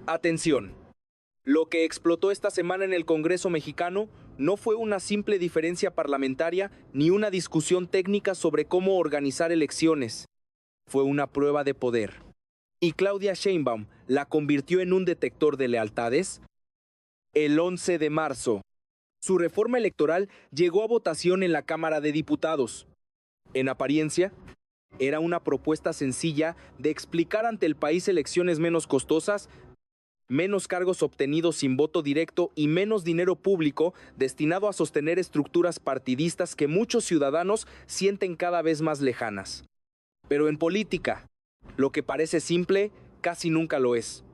Atención. Lo que explotó esta semana en el Congreso mexicano no fue una simple diferencia parlamentaria ni una discusión técnica sobre cómo organizar elecciones. Fue una prueba de poder. ¿Y Claudia Sheinbaum la convirtió en un detector de lealtades? El 11 de marzo, su reforma electoral llegó a votación en la Cámara de Diputados. En apariencia, era una propuesta sencilla de explicar ante el país elecciones menos costosas, menos cargos obtenidos sin voto directo y menos dinero público destinado a sostener estructuras partidistas que muchos ciudadanos sienten cada vez más lejanas. Pero en política, lo que parece simple casi nunca lo es.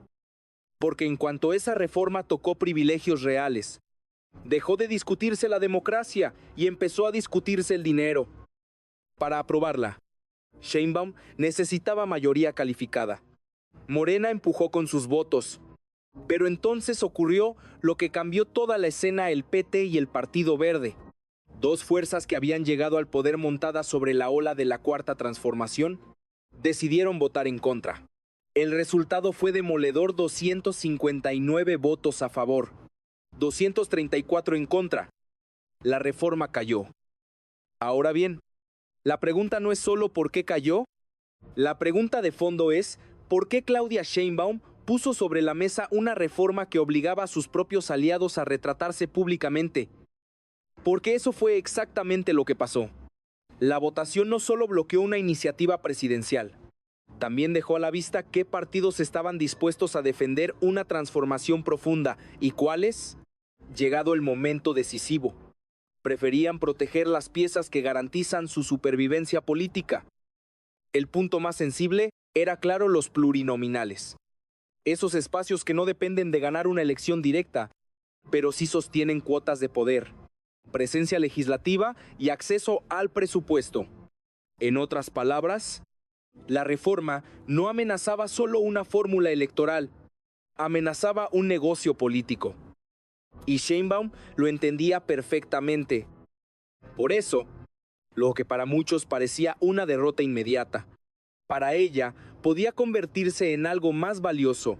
Porque en cuanto esa reforma tocó privilegios reales, dejó de discutirse la democracia y empezó a discutirse el dinero. Para aprobarla, Sheinbaum necesitaba mayoría calificada. Morena empujó con sus votos. Pero entonces ocurrió lo que cambió toda la escena: el PT y el Partido Verde. Dos fuerzas que habían llegado al poder montadas sobre la ola de la Cuarta Transformación, decidieron votar en contra. El resultado fue demoledor: 259 votos a favor, 234 en contra. La reforma cayó. Ahora bien, la pregunta no es solo por qué cayó. La pregunta de fondo es, ¿por qué Claudia Sheinbaum puso sobre la mesa una reforma que obligaba a sus propios aliados a retratarse públicamente? Porque eso fue exactamente lo que pasó. La votación no solo bloqueó una iniciativa presidencial, también dejó a la vista qué partidos estaban dispuestos a defender una transformación profunda y cuáles, llegado el momento decisivo, preferían proteger las piezas que garantizan su supervivencia política. El punto más sensible era, claro, los plurinominales. Esos espacios que no dependen de ganar una elección directa, pero sí sostienen cuotas de poder, presencia legislativa y acceso al presupuesto. En otras palabras, la reforma no amenazaba solo una fórmula electoral, amenazaba un negocio político. Y Sheinbaum lo entendía perfectamente. Por eso, lo que para muchos parecía una derrota inmediata, para ella podía convertirse en algo más valioso: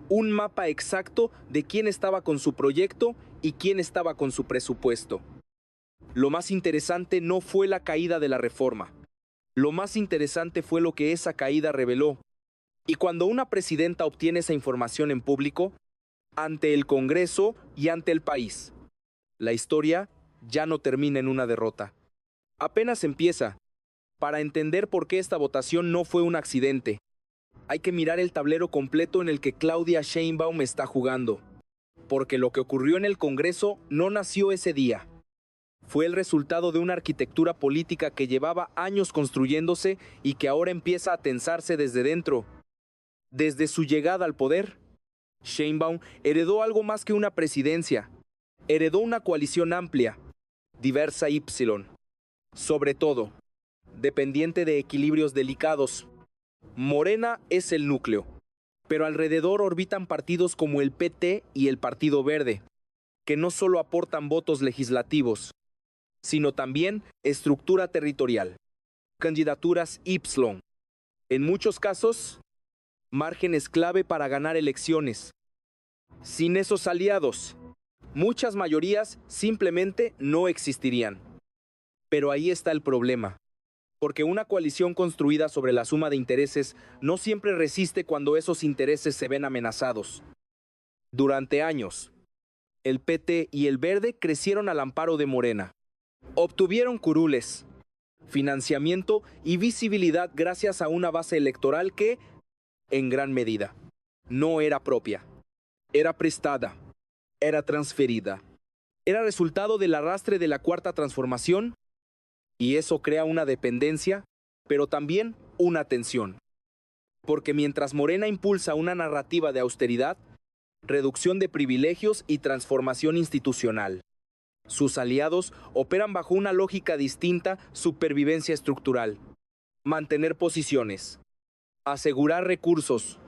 un mapa exacto de quién estaba con su proyecto y quién estaba con su presupuesto. Lo más interesante no fue la caída de la reforma. Lo más interesante fue lo que esa caída reveló. Y cuando una presidenta obtiene esa información en público, ante el Congreso y ante el país, la historia ya no termina en una derrota. Apenas empieza. Para entender por qué esta votación no fue un accidente, hay que mirar el tablero completo en el que Claudia Sheinbaum está jugando. Porque lo que ocurrió en el Congreso no nació ese día. Fue el resultado de una arquitectura política que llevaba años construyéndose y que ahora empieza a tensarse desde dentro. Desde su llegada al poder, Sheinbaum heredó algo más que una presidencia. Heredó una coalición amplia, diversa y, sobre todo, dependiente de equilibrios delicados. Morena es el núcleo, pero alrededor orbitan partidos como el PT y el Partido Verde, que no solo aportan votos legislativos, sino también estructura territorial, candidaturas Y, en muchos casos, márgenes clave para ganar elecciones. Sin esos aliados, muchas mayorías simplemente no existirían. Pero ahí está el problema. Porque una coalición construida sobre la suma de intereses no siempre resiste cuando esos intereses se ven amenazados. Durante años, el PT y el Verde crecieron al amparo de Morena. Obtuvieron curules, financiamiento y visibilidad gracias a una base electoral que, en gran medida, no era propia. Era prestada, era transferida. Era resultado del arrastre de la Cuarta Transformación. Y eso crea una dependencia, pero también una tensión. Porque mientras Morena impulsa una narrativa de austeridad, reducción de privilegios y transformación institucional, sus aliados operan bajo una lógica distinta: supervivencia estructural, mantener posiciones, asegurar recursos,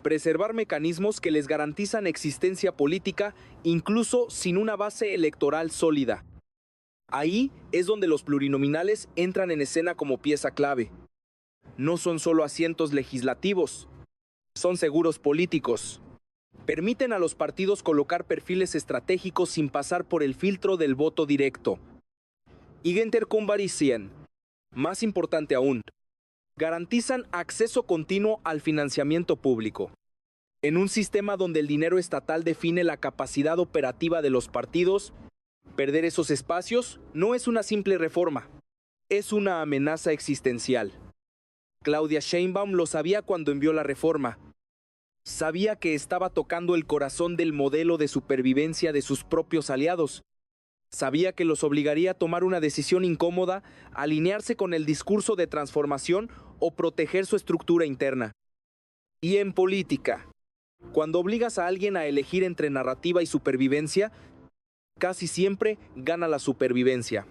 preservar mecanismos que les garantizan existencia política incluso sin una base electoral sólida. Ahí es donde los plurinominales entran en escena como pieza clave. No son solo asientos legislativos, son seguros políticos. Permiten a los partidos colocar perfiles estratégicos sin pasar por el filtro del voto directo. Intercomparicien, más importante aún, garantizan acceso continuo al financiamiento público. En un sistema donde el dinero estatal define la capacidad operativa de los partidos, perder esos espacios no es una simple reforma, es una amenaza existencial. Claudia Sheinbaum lo sabía cuando envió la reforma. Sabía que estaba tocando el corazón del modelo de supervivencia de sus propios aliados. Sabía que los obligaría a tomar una decisión incómoda, alinearse con el discurso de transformación o proteger su estructura interna. Y en política, cuando obligas a alguien a elegir entre narrativa y supervivencia, casi siempre gana la supervivencia.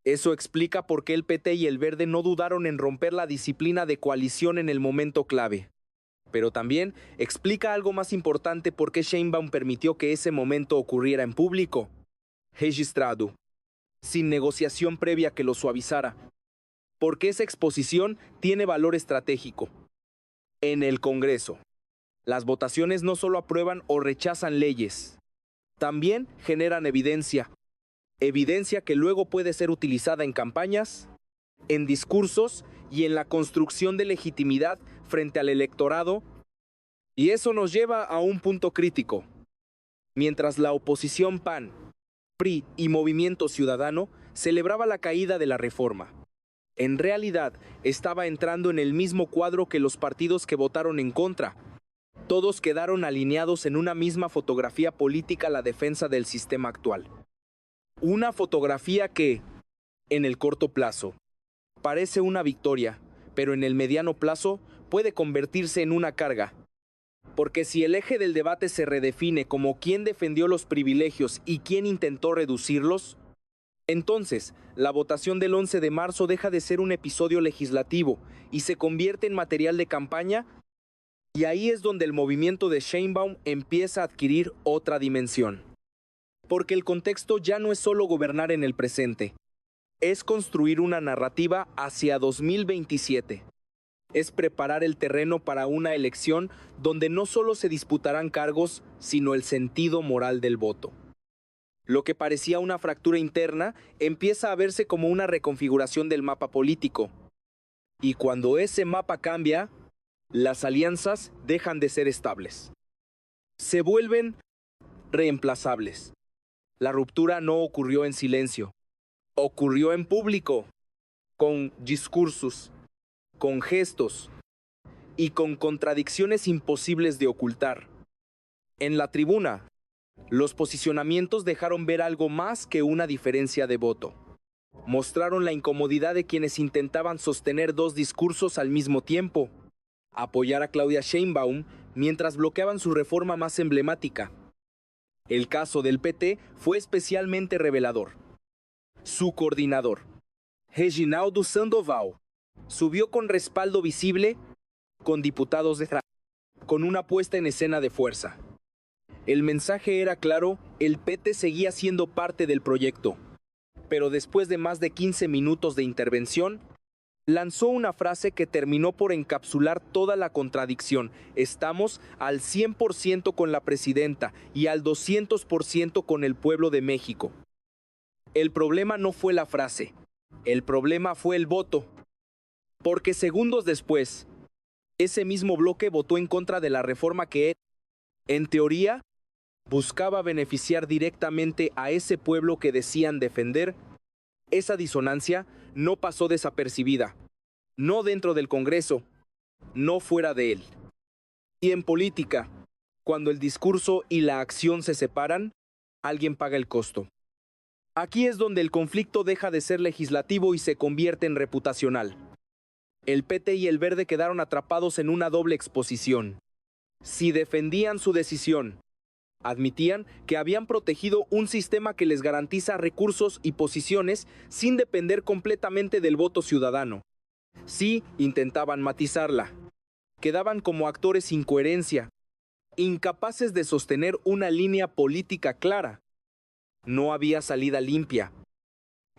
Eso explica por qué el PT y el Verde no dudaron en romper la disciplina de coalición en el momento clave. Pero también explica algo más importante por qué Sheinbaum permitió que ese momento ocurriera en público. Registrado, sin negociación previa que lo suavizara. Porque esa exposición tiene valor estratégico. En el Congreso, las votaciones no solo aprueban o rechazan leyes, también generan evidencia. Evidencia que luego puede ser utilizada en campañas, en discursos y en la construcción de legitimidad frente al electorado. Y eso nos lleva a un punto crítico. Mientras la oposición PAN, PRI y Movimiento Ciudadano celebraba la caída de la reforma, en realidad estaba entrando en el mismo cuadro que los partidos que votaron en contra. Todos quedaron alineados en una misma fotografía política a la defensa del sistema actual. Una fotografía que, en el corto plazo, parece una victoria, pero en el mediano plazo puede convertirse en una carga. Porque si el eje del debate se redefine como quién defendió los privilegios y quién intentó reducirlos, entonces la votación del 11 de marzo deja de ser un episodio legislativo y se convierte en material de campaña, y ahí es donde el movimiento de Sheinbaum empieza a adquirir otra dimensión. Porque el contexto ya no es solo gobernar en el presente, es construir una narrativa hacia 2027. Es preparar el terreno para una elección donde no solo se disputarán cargos, sino el sentido moral del voto. Lo que parecía una fractura interna empieza a verse como una reconfiguración del mapa político. Y cuando ese mapa cambia, las alianzas dejan de ser estables. Se vuelven reemplazables. La ruptura no ocurrió en silencio. Ocurrió en público, con discursos, con gestos y con contradicciones imposibles de ocultar. En la tribuna, los posicionamientos dejaron ver algo más que una diferencia de voto. Mostraron la incomodidad de quienes intentaban sostener dos discursos al mismo tiempo. Apoyar a Claudia Sheinbaum mientras bloqueaban su reforma más emblemática. El caso del PT fue especialmente revelador. Su coordinador, Reginaldo Sandoval, subió con respaldo visible, con diputados detrás, con una puesta en escena de fuerza. El mensaje era claro, el PT seguía siendo parte del proyecto. Pero después de más de 15 minutos de intervención, lanzó una frase que terminó por encapsular toda la contradicción. Estamos al 100% con la presidenta y al 200% con el pueblo de México. El problema no fue la frase, el problema fue el voto. Porque segundos después, ese mismo bloque votó en contra de la reforma que, en teoría, buscaba beneficiar directamente a ese pueblo que decían defender. Esa disonancia no pasó desapercibida, no dentro del Congreso, no fuera de él. Y en política, cuando el discurso y la acción se separan, alguien paga el costo. Aquí es donde el conflicto deja de ser legislativo y se convierte en reputacional. El PT y el Verde quedaron atrapados en una doble exposición. Si defendían su decisión, admitían que habían protegido un sistema que les garantiza recursos y posiciones sin depender completamente del voto ciudadano. Si intentaban matizarla, quedaban como actores sin coherencia, incapaces de sostener una línea política clara. No había salida limpia.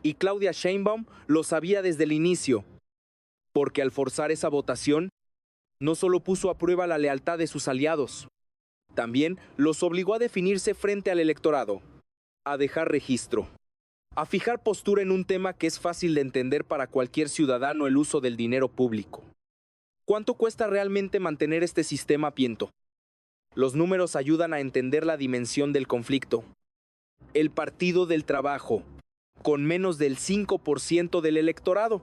Y Claudia Sheinbaum lo sabía desde el inicio, porque al forzar esa votación, no solo puso a prueba la lealtad de sus aliados, También los obligó a definirse frente al electorado, a dejar registro, a fijar postura en un tema que es fácil de entender para cualquier ciudadano: el uso del dinero público. ¿Cuánto cuesta realmente mantener este sistema, Piento? Los números ayudan a entender la dimensión del conflicto. El Partido del Trabajo, con menos del 5% del electorado,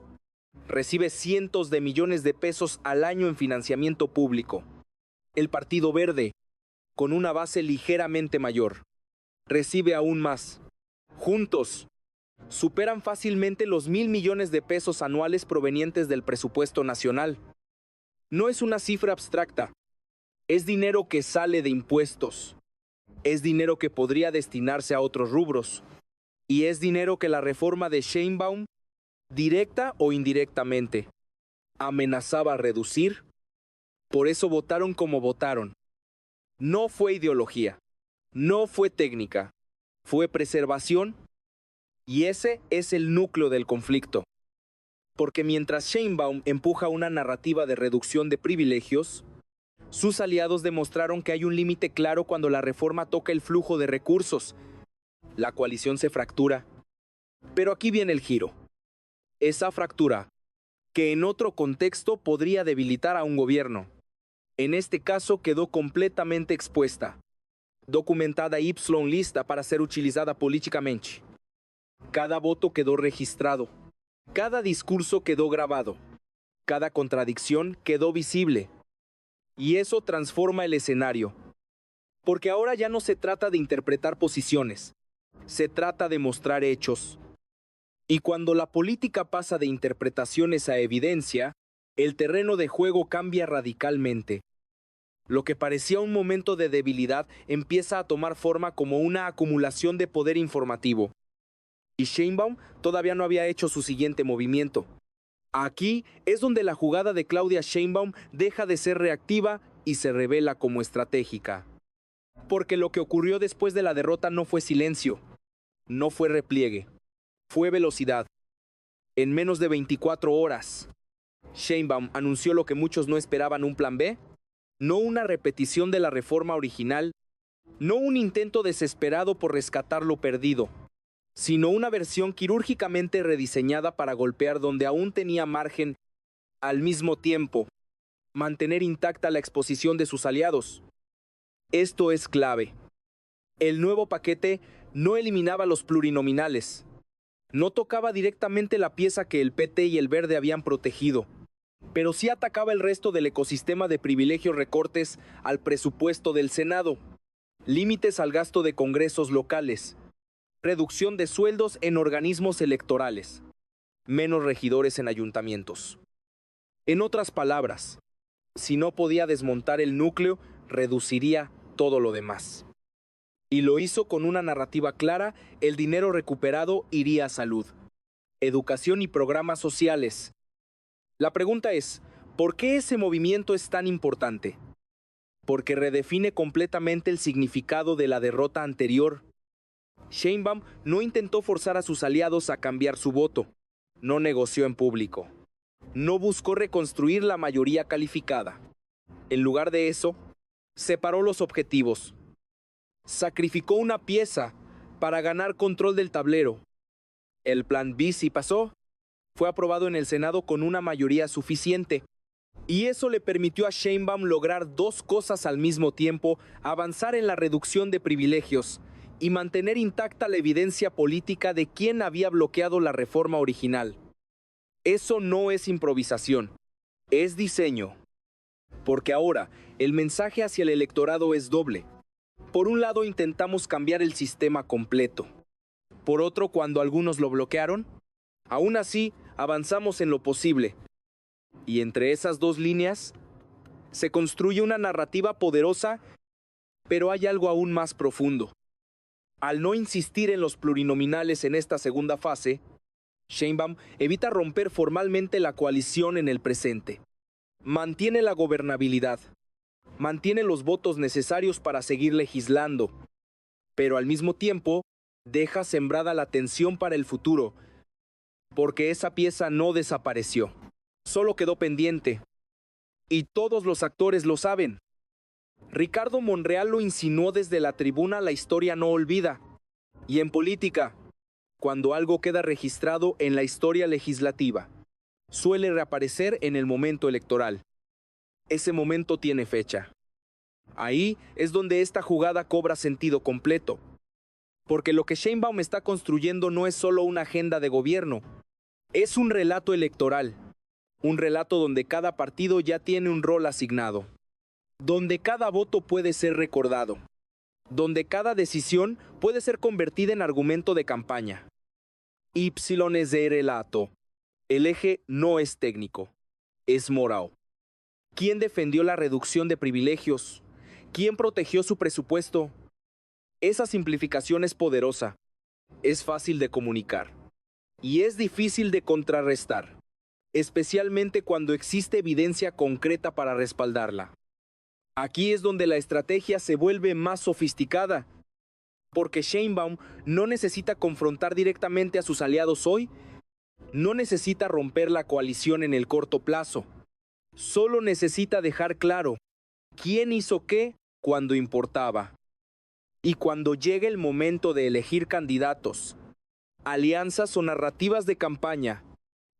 recibe cientos de millones de pesos al año en financiamiento público. El Partido Verde, con una base ligeramente mayor, recibe aún más. Juntos, superan fácilmente los 1.000 millones de pesos anuales provenientes del presupuesto nacional. No es una cifra abstracta. Es dinero que sale de impuestos. Es dinero que podría destinarse a otros rubros. Y es dinero que la reforma de Sheinbaum, directa o indirectamente, amenazaba reducir. Por eso votaron como votaron. No fue ideología, no fue técnica, fue preservación, y ese es el núcleo del conflicto. Porque mientras Sheinbaum empuja una narrativa de reducción de privilegios, sus aliados demostraron que hay un límite claro cuando la reforma toca el flujo de recursos. La coalición se fractura. Pero aquí viene el giro. Esa fractura, que en otro contexto podría debilitar a un gobierno, en este caso quedó completamente expuesta, documentada y lista para ser utilizada políticamente. Cada voto quedó registrado, cada discurso quedó grabado, cada contradicción quedó visible. Y eso transforma el escenario. Porque ahora ya no se trata de interpretar posiciones, se trata de mostrar hechos. Y cuando la política pasa de interpretaciones a evidencia, el terreno de juego cambia radicalmente. Lo que parecía un momento de debilidad empieza a tomar forma como una acumulación de poder informativo. Y Sheinbaum todavía no había hecho su siguiente movimiento. Aquí es donde la jugada de Claudia Sheinbaum deja de ser reactiva y se revela como estratégica. Porque lo que ocurrió después de la derrota no fue silencio, no fue repliegue, fue velocidad. En menos de 24 horas, Sheinbaum anunció lo que muchos no esperaban: un plan B, no una repetición de la reforma original, no un intento desesperado por rescatar lo perdido, sino una versión quirúrgicamente rediseñada para golpear donde aún tenía margen, al mismo tiempo, mantener intacta la exposición de sus aliados. Esto es clave. El nuevo paquete no eliminaba los plurinominales, no tocaba directamente la pieza que el PT y el Verde habían protegido, pero sí atacaba el resto del ecosistema de privilegios: recortes al presupuesto del Senado, límites al gasto de congresos locales, reducción de sueldos en organismos electorales, menos regidores en ayuntamientos. En otras palabras, si no podía desmontar el núcleo, reduciría todo lo demás. Y lo hizo con una narrativa clara: el dinero recuperado iría a salud, educación y programas sociales. La pregunta es, ¿por qué ese movimiento es tan importante? Porque redefine completamente el significado de la derrota anterior. Sheinbaum no intentó forzar a sus aliados a cambiar su voto, no negoció en público, no buscó reconstruir la mayoría calificada. En lugar de eso, separó los objetivos. Sacrificó una pieza para ganar control del tablero. El plan B sí pasó, fue aprobado en el Senado con una mayoría suficiente. Y eso le permitió a Sheinbaum lograr dos cosas al mismo tiempo: avanzar en la reducción de privilegios y mantener intacta la evidencia política de quién había bloqueado la reforma original. Eso no es improvisación, es diseño. Porque ahora el mensaje hacia el electorado es doble. Por un lado, intentamos cambiar el sistema completo. Por otro, cuando algunos lo bloquearon, aún así avanzamos en lo posible. Y entre esas dos líneas se construye una narrativa poderosa, pero hay algo aún más profundo. Al no insistir en los plurinominales en esta segunda fase, Sheinbaum evita romper formalmente la coalición en el presente. Mantiene la gobernabilidad, mantiene los votos necesarios para seguir legislando, pero al mismo tiempo deja sembrada la tensión para el futuro, porque esa pieza no desapareció, solo quedó pendiente. Y todos los actores lo saben. Ricardo Monreal lo insinuó desde la tribuna, la historia no olvida. Y en política, cuando algo queda registrado en la historia legislativa, suele reaparecer en el momento electoral. Ese momento tiene fecha. Ahí es donde esta jugada cobra sentido completo. Porque lo que Sheinbaum está construyendo no es solo una agenda de gobierno, es un relato electoral. Un relato donde cada partido ya tiene un rol asignado. Donde cada voto puede ser recordado. Donde cada decisión puede ser convertida en argumento de campaña. Y es de relato. El eje no es técnico, es moral. ¿Quién defendió la reducción de privilegios? ¿Quién protegió su presupuesto? Esa simplificación es poderosa, es fácil de comunicar y es difícil de contrarrestar, especialmente cuando existe evidencia concreta para respaldarla. Aquí es donde la estrategia se vuelve más sofisticada, porque Sheinbaum no necesita confrontar directamente a sus aliados hoy, no necesita romper la coalición en el corto plazo, solo necesita dejar claro quién hizo qué cuando importaba. Y cuando llegue el momento de elegir candidatos, alianzas o narrativas de campaña,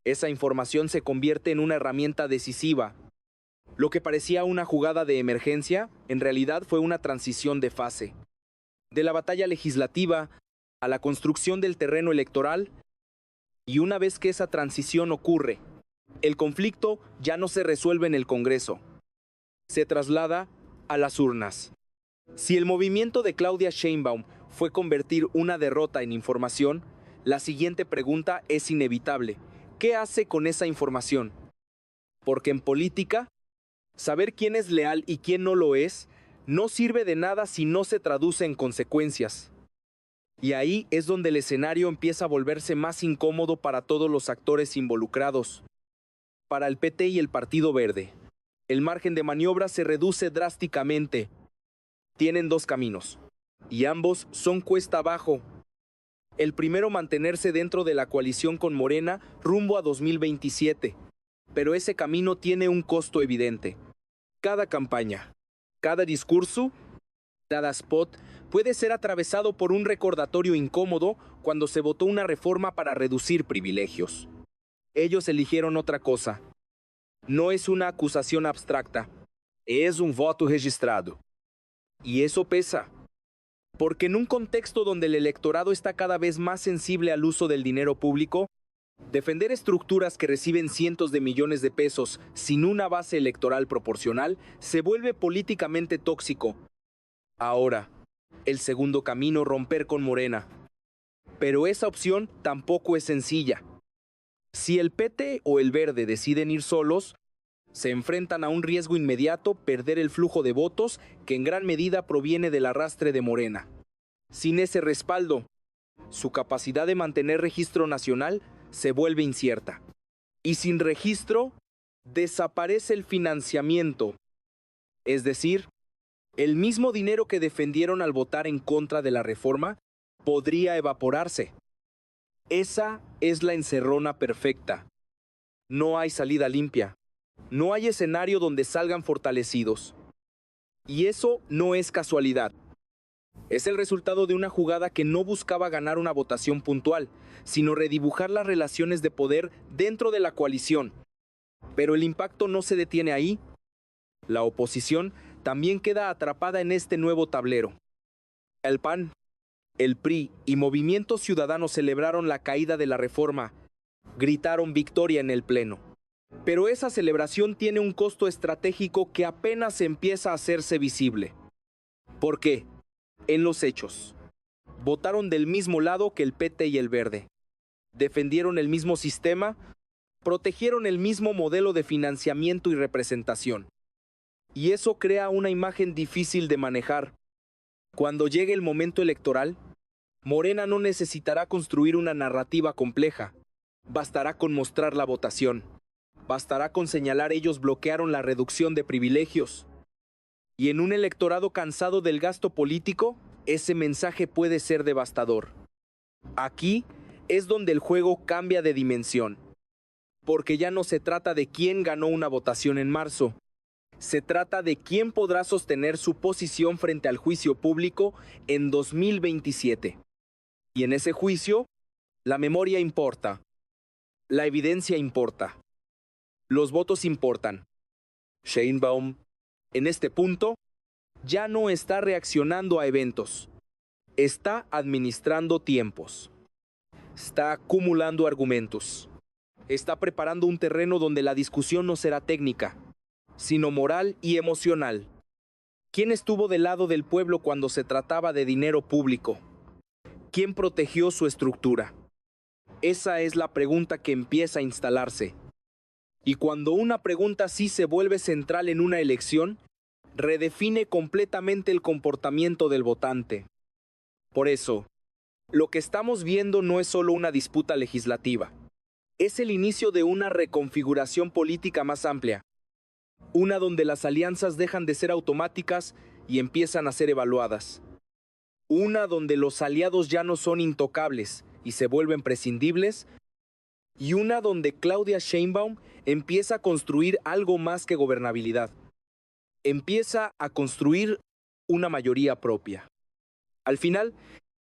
esa información se convierte en una herramienta decisiva. Lo que parecía una jugada de emergencia, en realidad fue una transición de fase. De la batalla legislativa a la construcción del terreno electoral, y una vez que esa transición ocurre, el conflicto ya no se resuelve en el Congreso, se traslada a las urnas. Si el movimiento de Claudia Sheinbaum fue convertir una derrota en información, la siguiente pregunta es inevitable. ¿Qué hace con esa información? Porque en política, saber quién es leal y quién no lo es, no sirve de nada si no se traduce en consecuencias. Y ahí es donde el escenario empieza a volverse más incómodo para todos los actores involucrados. Para el PT y el Partido Verde, el margen de maniobra se reduce drásticamente. Tienen dos caminos, y ambos son cuesta abajo. El primero, mantenerse dentro de la coalición con Morena rumbo a 2027. Pero ese camino tiene un costo evidente. Cada campaña, cada discurso, cada spot puede ser atravesado por un recordatorio incómodo cuando se votó una reforma para reducir privilegios. Ellos eligieron otra cosa. No es una acusación abstracta, es un voto registrado. Y eso pesa, porque en un contexto donde el electorado está cada vez más sensible al uso del dinero público, defender estructuras que reciben cientos de millones de pesos sin una base electoral proporcional se vuelve políticamente tóxico. Ahora, el segundo camino, romper con Morena. Pero esa opción tampoco es sencilla. Si el PT o el Verde deciden ir solos, se enfrentan a un riesgo inmediato: perder el flujo de votos que en gran medida proviene del arrastre de Morena. Sin ese respaldo, su capacidad de mantener registro nacional se vuelve incierta. Y sin registro, desaparece el financiamiento. Es decir, el mismo dinero que defendieron al votar en contra de la reforma podría evaporarse. Esa es la encerrona perfecta. No hay salida limpia. No hay escenario donde salgan fortalecidos. Y eso no es casualidad. Es el resultado de una jugada que no buscaba ganar una votación puntual, sino redibujar las relaciones de poder dentro de la coalición. Pero el impacto no se detiene ahí. La oposición también queda atrapada en este nuevo tablero. El PAN, el PRI y Movimiento Ciudadano celebraron la caída de la reforma. Gritaron victoria en el Pleno. Pero esa celebración tiene un costo estratégico que apenas empieza a hacerse visible. ¿Por qué? En los hechos, votaron del mismo lado que el PT y el Verde. Defendieron el mismo sistema, protegieron el mismo modelo de financiamiento y representación. Y eso crea una imagen difícil de manejar. Cuando llegue el momento electoral, Morena no necesitará construir una narrativa compleja. Bastará con mostrar la votación. Bastará con señalar: ellos bloquearon la reducción de privilegios. Y en un electorado cansado del gasto político, ese mensaje puede ser devastador. Aquí es donde el juego cambia de dimensión. Porque ya no se trata de quién ganó una votación en marzo, Se trata de quién podrá sostener su posición frente al juicio público en 2027. Y en ese juicio, la memoria importa, la evidencia importa, los votos importan. Sheinbaum, en este punto, ya no está reaccionando a eventos, está administrando tiempos, está acumulando argumentos, está preparando un terreno donde la discusión no será técnica, sino moral y emocional. ¿Quién estuvo del lado del pueblo cuando se trataba de dinero público? ¿Quién protegió su estructura? Esa es la pregunta que empieza a instalarse. Y cuando una pregunta así se vuelve central en una elección, redefine completamente el comportamiento del votante. Por eso, lo que estamos viendo no es solo una disputa legislativa. Es el inicio de una reconfiguración política más amplia. Una donde las alianzas dejan de ser automáticas y empiezan a ser evaluadas. Una donde los aliados ya no son intocables y se vuelven prescindibles. Y una donde Claudia Sheinbaum empieza a construir algo más que gobernabilidad. Empieza a construir una mayoría propia. Al final,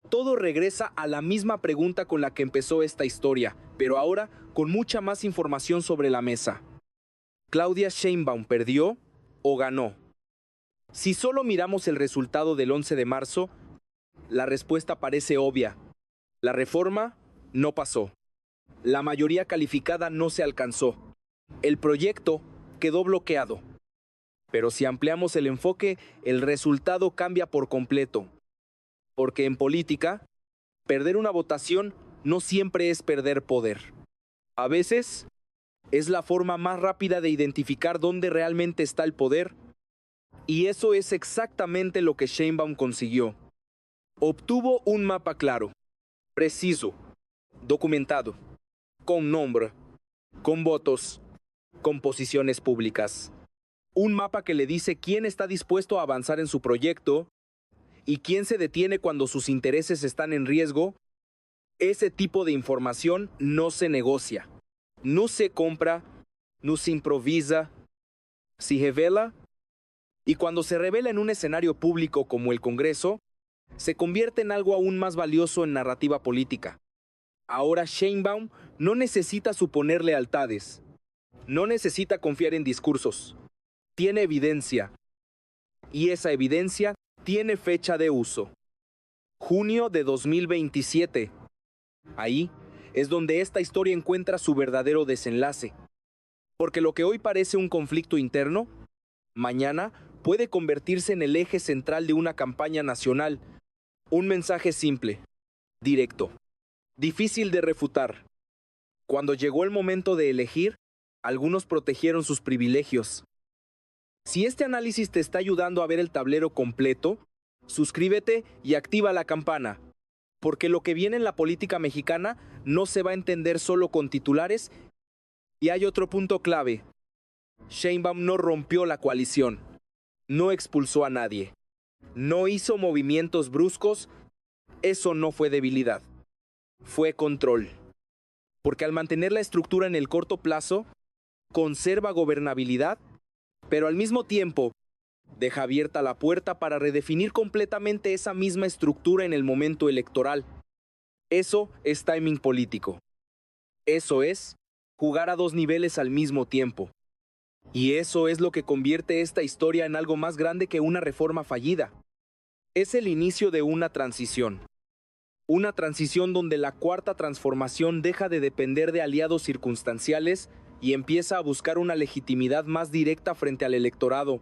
todo regresa a la misma pregunta con la que empezó esta historia, pero ahora con mucha más información sobre la mesa. ¿Claudia Sheinbaum perdió o ganó? Si solo miramos el resultado del 11 de marzo, la respuesta parece obvia. La reforma no pasó. La mayoría calificada no se alcanzó. El proyecto quedó bloqueado. Pero si ampliamos el enfoque, el resultado cambia por completo. Porque en política, perder una votación no siempre es perder poder. A veces, es la forma más rápida de identificar dónde realmente está el poder. Y eso es exactamente lo que Sheinbaum consiguió. Obtuvo un mapa claro, preciso, documentado, con nombre, con votos, con posiciones públicas. Un mapa que le dice quién está dispuesto a avanzar en su proyecto y quién se detiene cuando sus intereses están en riesgo. Ese tipo de información no se negocia, no se compra, no se improvisa, se revela. Y cuando se revela en un escenario público como el Congreso, se convierte en algo aún más valioso en narrativa política. Ahora Sheinbaum no necesita suponer lealtades, no necesita confiar en discursos. Tiene evidencia, y esa evidencia tiene fecha de uso. Junio de 2027. Ahí es donde esta historia encuentra su verdadero desenlace. Porque lo que hoy parece un conflicto interno, mañana puede convertirse en el eje central de una campaña nacional. Un mensaje simple, directo, difícil de refutar. Cuando llegó el momento de elegir, algunos protegieron sus privilegios. Si este análisis te está ayudando a ver el tablero completo, suscríbete y activa la campana, porque lo que viene en la política mexicana no se va a entender solo con titulares. Y hay otro punto clave. Sheinbaum no rompió la coalición, no expulsó a nadie, no hizo movimientos bruscos. Eso no fue debilidad, fue control. Porque al mantener la estructura en el corto plazo, conserva gobernabilidad, pero al mismo tiempo deja abierta la puerta para redefinir completamente esa misma estructura en el momento electoral. Eso es timing político. Eso es jugar a dos niveles al mismo tiempo. Y eso es lo que convierte esta historia en algo más grande que una reforma fallida. Es el inicio de una transición. Una transición donde la cuarta transformación deja de depender de aliados circunstanciales y empieza a buscar una legitimidad más directa frente al electorado.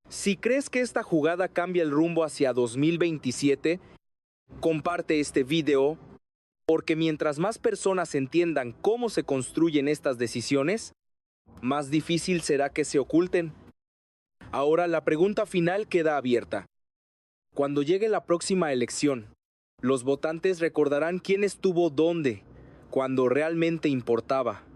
Si crees que esta jugada cambia el rumbo hacia 2027, comparte este video, porque mientras más personas entiendan cómo se construyen estas decisiones, más difícil será que se oculten. Ahora la pregunta final queda abierta. Cuando llegue la próxima elección, los votantes recordarán quién estuvo dónde, cuando realmente importaba.